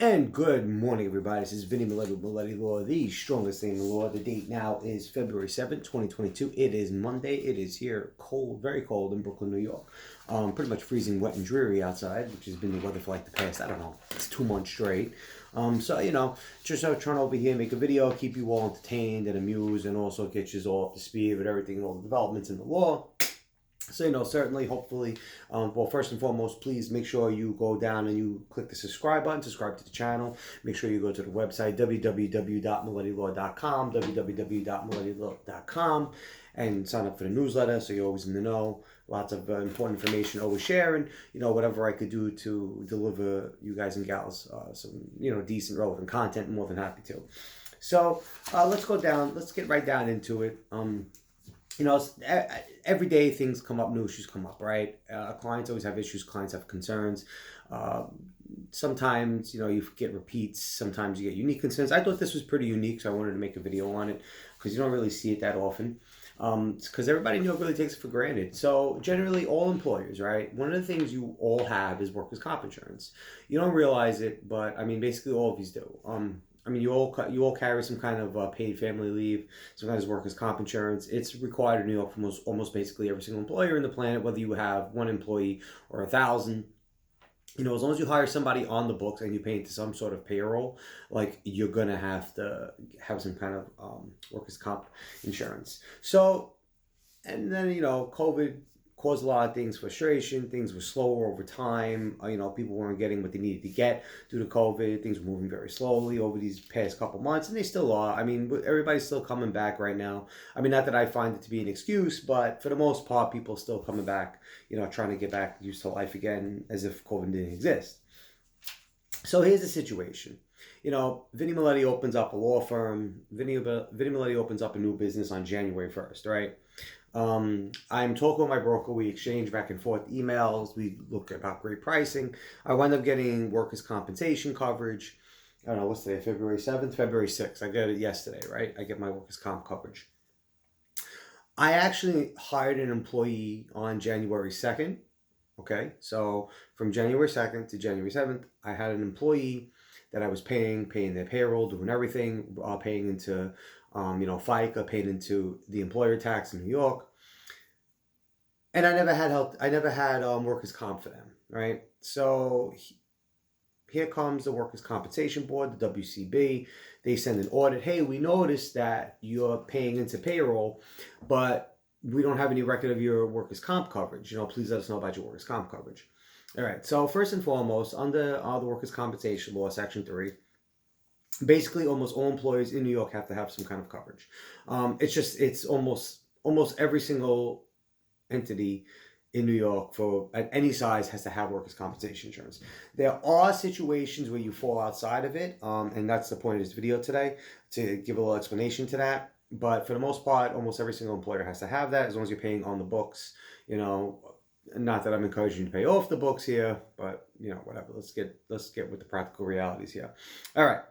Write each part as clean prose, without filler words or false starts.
And good morning, everybody. This is Vinny Mileti with Mileti Law, the strongest thing in the law. The date now is February 7th, 2022. It is Monday. It is here cold, very cold in Brooklyn, New York. Pretty much freezing wet and dreary outside, which has been the weather for like the past, I don't know, it's 2 months straight. Just trying to over here make a video, keep you all entertained and amused, and also get you all up to speed with everything and all the developments in the law. So, certainly, hopefully, well, first and foremost, please make sure you go down and you click the subscribe button, subscribe to the channel. Make sure you go to the website, www.miletilaw.com, and sign up for the newsletter so you're always in the know. Lots of important information always share, and, whatever I could do to deliver you guys and gals some, decent, relevant content, I'm more than happy to. So, let's get right down into it. Every day things come up, new issues come up, right? Clients always have issues, clients have concerns. Sometimes, you get repeats, sometimes you get unique concerns. I thought this was pretty unique, so I wanted to make a video on it because you don't really see it that often. Because everybody really takes it for granted. So generally all employers, right? One of the things you all have is workers' comp insurance. You don't realize it, but basically all of these do. You all carry some kind of paid family leave, some kind of workers' comp insurance. It's required in New York for almost basically every single employer in the planet, whether you have one employee or 1,000. As long as you hire somebody on the books and you pay into some sort of payroll, like you're gonna have to have some kind of workers' comp insurance. So, and then COVID caused a lot of things, frustration. Things were slower over time. People weren't getting what they needed to get due to COVID. Things were moving very slowly over these past couple months, and they still are. Everybody's still coming back right now. Not that I find it to be an excuse, but for the most part, people are still coming back, trying to get back used to life again as if COVID didn't exist. So here's the situation. Vinny Mileti opens up a law firm. Vinny Mileti opens up a new business on January 1st, right? I'm talking with my broker. We exchange back and forth emails. We look about great pricing. I wind up getting workers' compensation coverage. I don't know, what's today, February 7th, February 6th. I got it yesterday, right? I get my workers' comp coverage. I actually hired an employee on January 2nd. Okay, so from January 2nd to January 7th, I had an employee that I was paying their payroll, doing everything, paying into FICA, paid into the employer tax in New York. And I never had workers' comp for them, right? So here comes the Workers' Compensation Board, the WCB. They send an audit. Hey, we noticed that you're paying into payroll, but we don't have any record of your workers' comp coverage. Please let us know about your workers' comp coverage. All right, so first and foremost, under the Workers' Compensation Law, Section 3, basically almost all employees in New York have to have some kind of coverage. It's almost every single entity in New York at any size has to have workers' compensation insurance. There are situations where you fall outside of it, and that's the point of this video today, to give a little explanation to that. But for the most part, almost every single employer has to have that, as long as you're paying on the books. Not that I'm encouraging you to pay off the books here, but whatever. Let's get with the practical realities here. All right.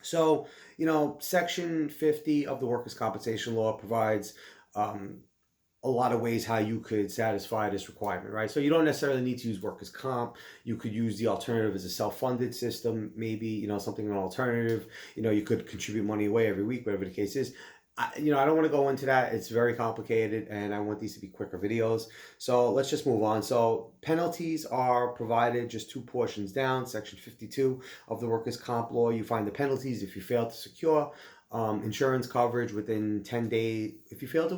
So, Section 50 of the Workers' Compensation Law provides a lot of ways how you could satisfy this requirement, right? So you don't necessarily need to use workers' comp. You could use the alternative as a self-funded system, maybe, something an alternative. You could contribute money away every week, whatever the case is. I don't want to go into that. It's very complicated, and I want these to be quicker videos. So let's just move on. So penalties are provided just 2 portions down. Section 52 of the Workers' Comp Law, you find the penalties if you fail to secure insurance coverage within 10 days. If you fail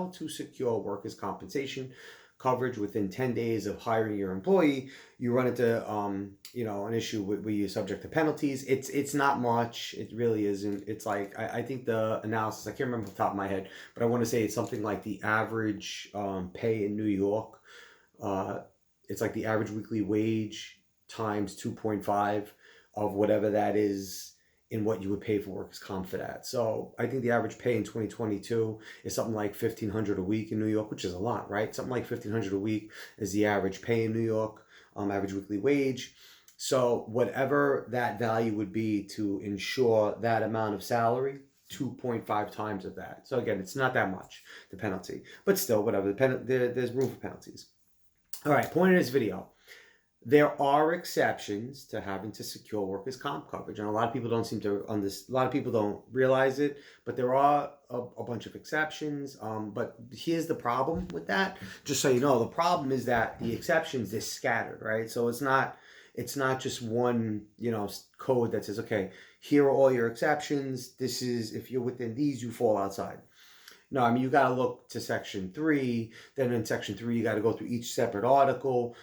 to secure workers' compensation coverage within 10 days of hiring your employee, you run into an issue where you're subject to penalties. It's not much. It really isn't. It's like I think the analysis, I can't remember off the top of my head, but I want to say it's something like the average pay in New York. It's like the average weekly wage times 2.5 of whatever that is in what you would pay for workers' comp for that. So I think the average pay in 2022 is something like $1,500 a week in New York, which is a lot, right? Something like $1,500 a week is the average pay in New York, average weekly wage. So whatever that value would be to ensure that amount of salary, 2.5 times of that. So again, it's not that much, the penalty, but still, whatever. There's room for penalties. All right, point of this video. There are exceptions to having to secure workers' comp coverage, and a lot of people don't seem to understand. A lot of people don't realize it, but there are a bunch of exceptions. But here's the problem with that. Just so you know, the problem is that the exceptions they're scattered, right? So it's not just one code that says, okay, here are all your exceptions. This is if you're within these, you fall outside. No, I mean, you got to look to section 3. Then in section 3, you got to go through each separate article.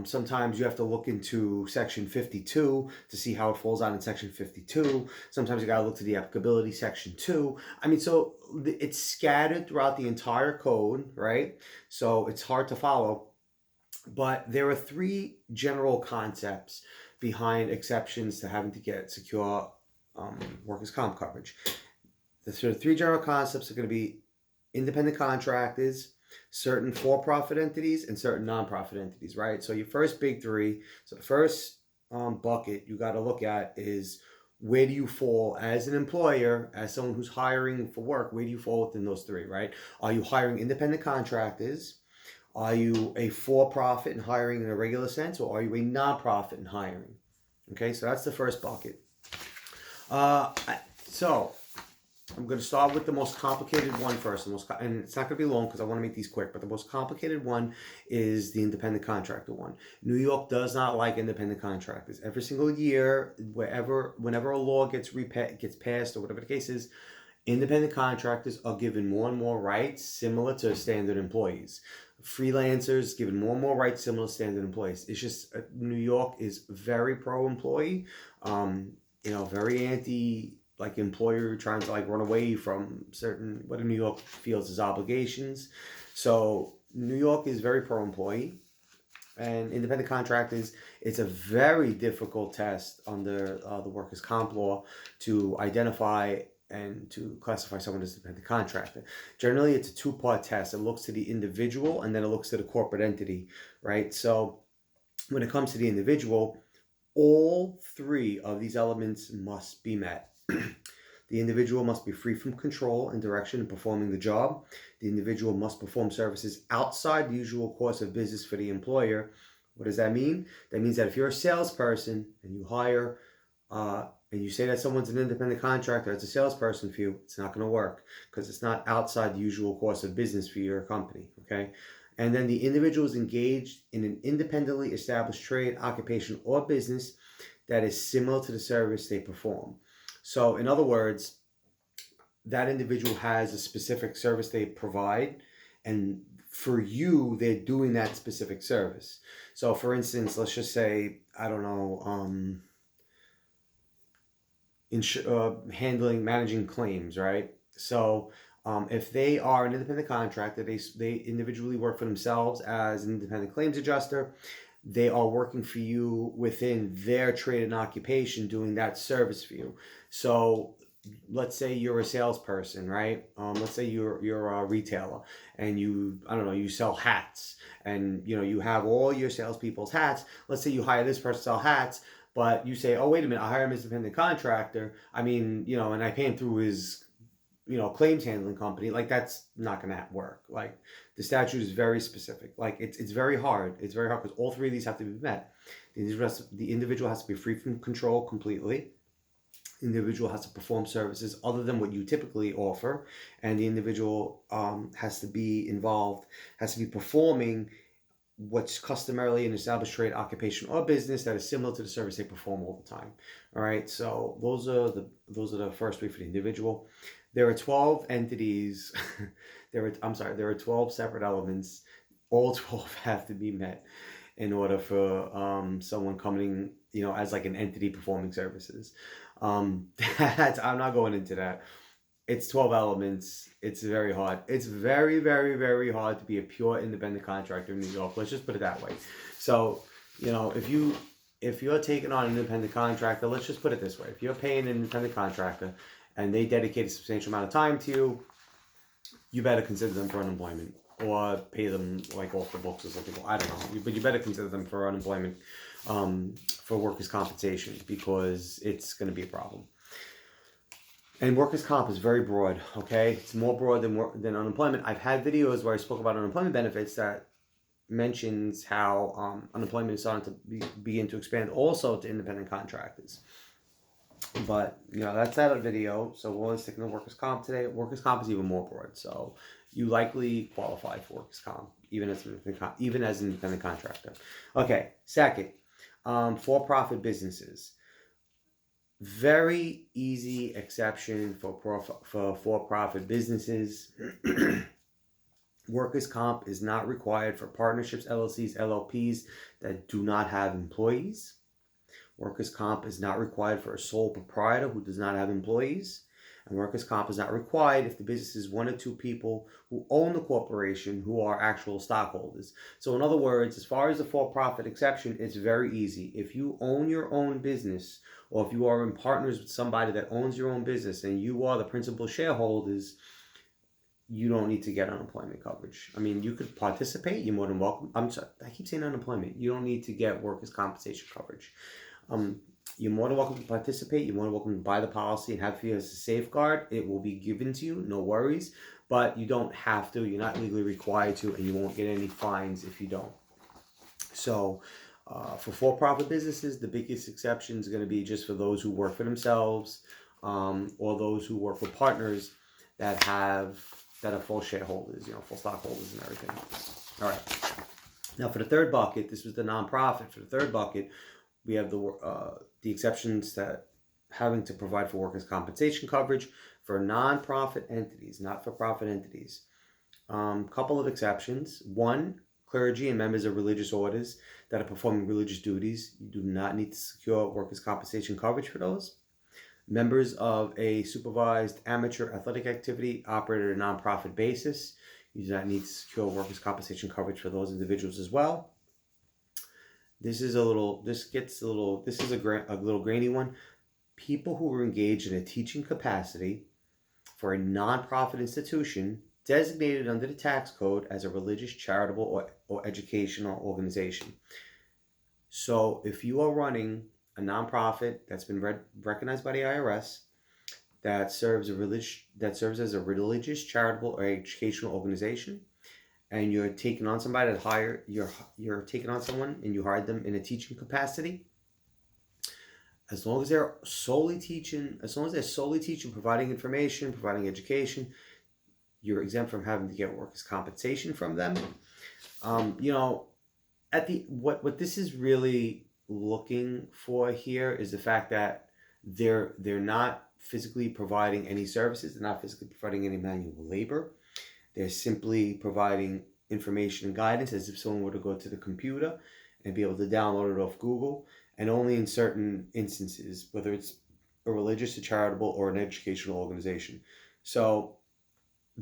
Sometimes you have to look into section 52 to see how it falls out in section 52. Sometimes you got to look to the applicability section 2. I mean, so it's scattered throughout the entire code, right? So it's hard to follow. But there are 3 general concepts behind exceptions to having to get secure workers' comp coverage. The 3 general concepts are going to be independent contractors, certain for-profit entities, and certain non-profit entities, right? So your first big 3, so the first bucket you got to look at is where do you fall as an employer, as someone who's hiring for work, where do you fall within those 3, right? Are you hiring independent contractors? Are you a for-profit and hiring in a regular sense, or are you a non-profit and hiring? Okay, so that's the first bucket. So I'm going to start with the most complicated one first. And it's not going to be long because I want to make these quick. But the most complicated one is the independent contractor one. New York does not like independent contractors. Every single year, whenever a law gets passed or whatever the case is, independent contractors are given more and more rights similar to standard employees. Freelancers given more and more rights similar to standard employees. It's just New York is very pro-employee, very anti employer trying to run away from certain what New York feels as obligations. So New York is very pro-employee, and independent contractors. It's a very difficult test under the workers' comp law to identify and to classify someone as a independent contractor. Generally, it's a 2-part test. It looks to the individual and then it looks to the corporate entity, right? So when it comes to the individual, all 3 of these elements must be met. The individual must be free from control and direction in performing the job. The individual must perform services outside the usual course of business for the employer. What does that mean? That means that if you're a salesperson and you hire and you say that someone's an independent contractor as a salesperson for you, it's not going to work because it's not outside the usual course of business for your company, okay? And then the individual is engaged in an independently established trade, occupation, or business that is similar to the service they perform. So in other words, that individual has a specific service they provide, and for you, they're doing that specific service. So for instance, let's just say, I don't know, managing claims, right? So if they are an independent contractor, they individually work for themselves as an independent claims adjuster. They are working for you within their trade and occupation, doing that service for you. So let's say you're a salesperson, right? Let's say you're a retailer and you sell hats, and you have all your salespeople's hats. Let's say you hire this person to sell hats, but you say, oh, wait a minute, I hire him as an independent contractor. I mean, and I pay him through his claims handling company. That's not going to work. The statute is very specific. It's very hard. It's very hard because all 3 of these have to be met. The individual has to be free from control completely. The individual has to perform services other than what you typically offer, and the individual has to be performing what's customarily an established trade, occupation, or business that is similar to the service they perform all the time. All right, so those are the first 3 for the individual. There are 12 entities. There are 12 separate elements. All 12 have to be met in order for someone coming, as an entity performing services. I'm not going into that. It's 12 elements. It's very hard. It's very, very, very hard to be a pure independent contractor in New York. Let's just put it that way. So, if you're taking on an independent contractor, let's just put it this way. If you're paying an independent contractor and they dedicate a substantial amount of time to you, you better consider them for unemployment or pay them off the books or something. I don't know. But you better consider them for unemployment, for workers' compensation, because it's going to be a problem. And workers' comp is very broad, okay? It's more broad than unemployment. I've had videos where I spoke about unemployment benefits that mentions how unemployment is starting to begin to expand also to independent contractors. But that's that video. So we're only sticking to workers' comp today. Workers' comp is even more broad. So you likely qualify for workers' comp even as an independent contractor. Okay. Second, for-profit businesses. Very easy exception for for-profit businesses. Workers' comp is not required for partnerships, LLCs, LLPs that do not have employees. Workers' comp is not required for a sole proprietor who does not have employees. And workers' comp is not required if the business is one or two people who own the corporation who are actual stockholders. So in other words, as far as the for-profit exception, it's very easy. If you own your own business, or if you are in partners with somebody that owns your own business and you are the principal shareholders, you don't need to get unemployment coverage. I mean, you could participate. You're more than welcome. I'm sorry, I keep saying unemployment. You don't need to get workers' compensation coverage. You're more than welcome to participate. You're more than welcome to buy the policy and have it for you as a safeguard. It will be given to you, no worries. But you don't have to. You're not legally required to, and you won't get any fines if you don't. So for-profit businesses, the biggest exception is going to be just for those who work for themselves, or those who work with partners that are full shareholders, full stockholders and everything. All right. Now for the third bucket, this was the nonprofit. For the third bucket, we have the exceptions that having to provide for workers' compensation coverage for nonprofit entities, not-for-profit entities. Couple of exceptions. One, clergy and members of religious orders that are performing religious duties. You do not need to secure workers' compensation coverage for those. Members of a supervised amateur athletic activity operated on a nonprofit basis. You do not need to secure workers' compensation coverage for those individuals as well. This is a little grainy one. People who were engaged in a teaching capacity for a nonprofit institution designated under the tax code as a religious, charitable, or educational organization. So if you are running a nonprofit that's been recognized by the IRS that serves as a religious, charitable, or educational organization, and you're taking on somebody you're taking on someone and you hired them in a teaching capacity, as long as they're solely teaching, providing information, providing education, you're exempt from having to get workers' compensation from them. What this is really looking for here is the fact that they're not physically providing any services. They're not physically providing any manual labor. They're simply providing information and guidance as if someone were to go to the computer and be able to download it off Google, and only in certain instances, whether it's a religious, a charitable, or an educational organization. So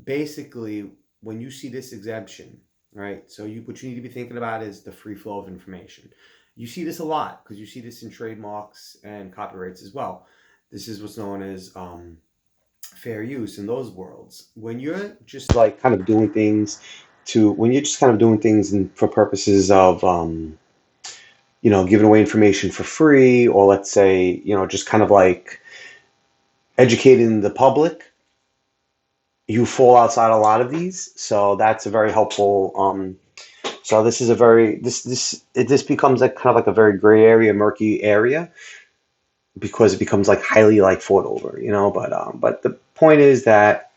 basically, when you see this exemption, right, so what you need to be thinking about is the free flow of information. You see this a lot because you see this in trademarks and copyrights as well. This is what's known as fair use in those worlds. When you're just kind of doing things for purposes of giving away information for free, or let's say just kind of like educating the public, you fall outside a lot of these. So that's a very helpful. So this is this becomes kind of like a very gray area, murky area, because it becomes highly fought over, But the point is that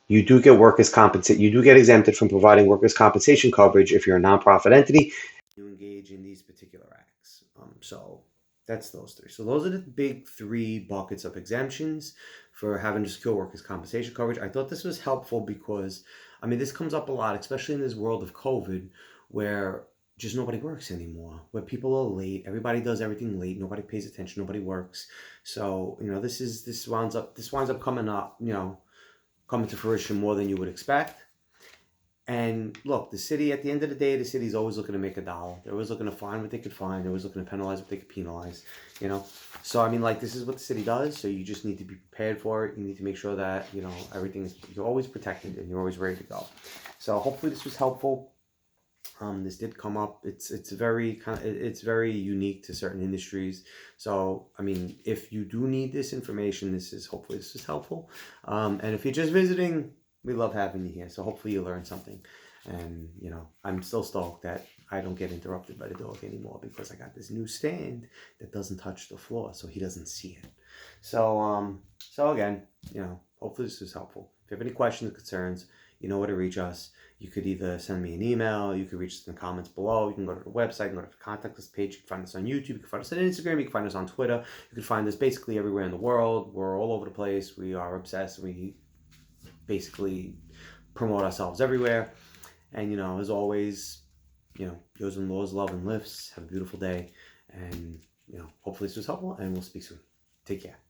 you do get exempted from providing workers' compensation coverage if you're a nonprofit entity. You engage in these particular acts. So that's those three. So those are the big three buckets of exemptions for having to secure workers' compensation coverage. I thought this was helpful because, this comes up a lot, especially in this world of COVID, where just nobody works anymore, where people are late. Everybody does everything late. Nobody pays attention. Nobody works. So, this winds up coming to fruition more than you would expect. And look, the city, at the end of the day, the city's always looking to make a dollar. They're always looking to find what they could find. They're always looking to penalize what they could penalize, So, this is what the city does. So you just need to be prepared for it. You need to make sure that, you're always protected and you're always ready to go. So hopefully this was helpful. This did come up. It's very unique to certain industries. So, if you do need this information, this is helpful. And if you're just visiting, we love having you here. So hopefully you learned something. And, you know, I'm still stoked that I don't get interrupted by the dog anymore because I got this new stand that doesn't touch the floor, so he doesn't see it. So again, you know, hopefully this is helpful. If you have any questions or concerns, you know where to reach us. You could either send me an email, you could reach us in the comments below, you can go to the website, you can go to the contact us page, you can find us on YouTube, you can find us on Instagram, you can find us on Twitter, you can find us basically everywhere in the world. We're all over the place. We are obsessed. We basically promote ourselves everywhere. And, you know, as always, you know, yours and Laws, love and lifts. Have a beautiful day. And, you know, hopefully this was helpful, and we'll speak soon. Take care.